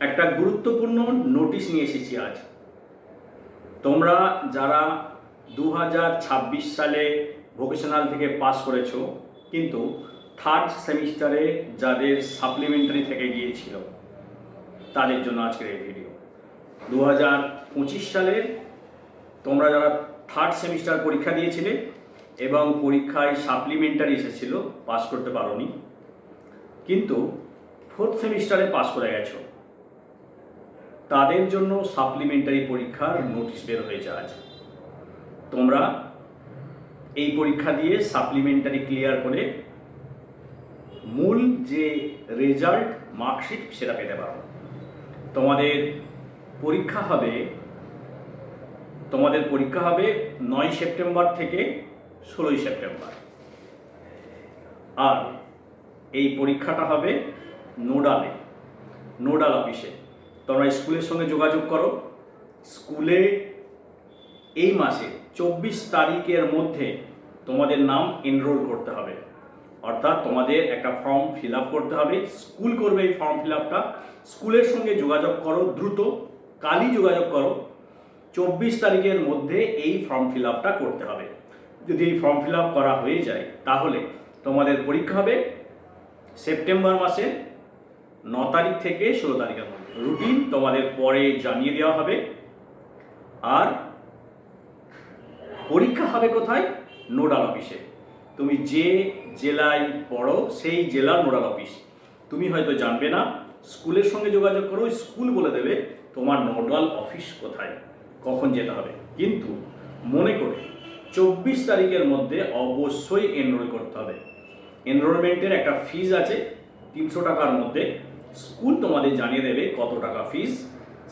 একটা গুরুত্বপূর্ণ নোটিশ নিয়ে এসেছি আজ। তোমরা যারা 2026 সালে ভোকেশনাল থেকে পাস করেছো, কিন্তু থার্ড সেমিস্টারে যাদের সাপ্লিমেন্টারি থেকে গিয়েছিল তাদের জন্য আজকের এই ভিডিও। 2025 সালে তোমরা যারা থার্ড সেমিস্টার পরীক্ষা দিয়েছিলে এবং পরীক্ষায় সাপ্লিমেন্টারি এসেছিল, পাস করতে পারোনি, কিন্তু ফোর্থ সেমিস্টারে পাস করে গেছো, তাদের জন্য সাপ্লিমেন্টারি পরীক্ষার নোটিশ বের হয়েছে আজ। তোমরা এই পরীক্ষা দিয়ে সাপ্লিমেন্টারি ক্লিয়ার করে মূল যে রেজাল্ট মার্কশিট সেটা পেতে পারো। তোমাদের পরীক্ষা হবে 9 সেপ্টেম্বর থেকে 16 সেপ্টেম্বর। আর এই পরীক্ষাটা হবে নোডাল অফিসে। তোমরা স্কুলের সঙ্গে যোগাযোগ করো। স্কুলে এই মাসে 24 তারিখের মধ্যে তোমাদের নাম এনরোল করতে হবে, অর্থাৎ তোমাদের একটা ফর্ম ফিল আপ করতে হবে। স্কুল করবে এই ফর্ম ফিল আপটা। স্কুলের সঙ্গে যোগাযোগ করো, দ্রুত কালই যোগাযোগ করো। 24 তারিখের মধ্যে এই ফর্ম ফিল আপটা করতে হবে। যদি এই ফর্ম ফিল আপ করা হয়ে যায় তাহলে তোমাদের পরীক্ষা হবে সেপ্টেম্বর মাসে 9 তারিখ থেকে 16 তারিখের মধ্যে। রুটিন তোমাদের পরে জানিয়ে দেওয়া হবে। আর পরীক্ষা হবে কোথায়? নোডাল অফিসে। তুমি যে জেলায় পড়ো সেই জেলার নোডাল অফিস। তুমি হয়তো জানবে না, স্কুলের সঙ্গে যোগাযোগ করো, স্কুল বলে দেবে তোমার নোডাল অফিস কোথায়, কখন যেতে হবে। কিন্তু মনে করে 24 তারিখের মধ্যে অবশ্যই এনরোল করতে হবে। এনরোলমেন্টের একটা ফিজ আছে 300 টাকার মধ্যে। স্কুল তোমাদের জানিয়ে দেবে কত টাকা ফিজ।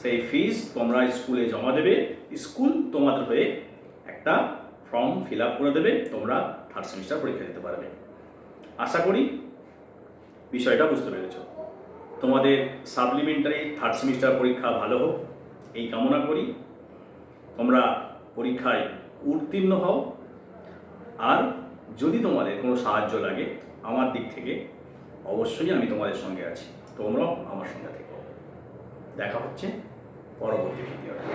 সেই ফিজ তোমরা স্কুলে জমা দেবে, স্কুল তোমাদের হয়ে একটা ফর্ম ফিল আপ করে দেবে, তোমরা থার্ড সেমিস্টার পরীক্ষা দিতে পারবে। আশা করি বিষয়টা বুঝতে পেরেছ। তোমাদের সাপ্লিমেন্টারি থার্ড সেমিস্টার পরীক্ষা ভালো হোক এই কামনা করি। তোমরা পরীক্ষায় উত্তীর্ণ হও। আর যদি তোমাদের কোনো সাহায্য লাগে আমার দিক থেকে, অবশ্যই আমি তোমাদের সঙ্গে আছি। তোমরাও আমার সঙ্গে থেকো। দেখা হচ্ছে পরবর্তী ভিডিওতে।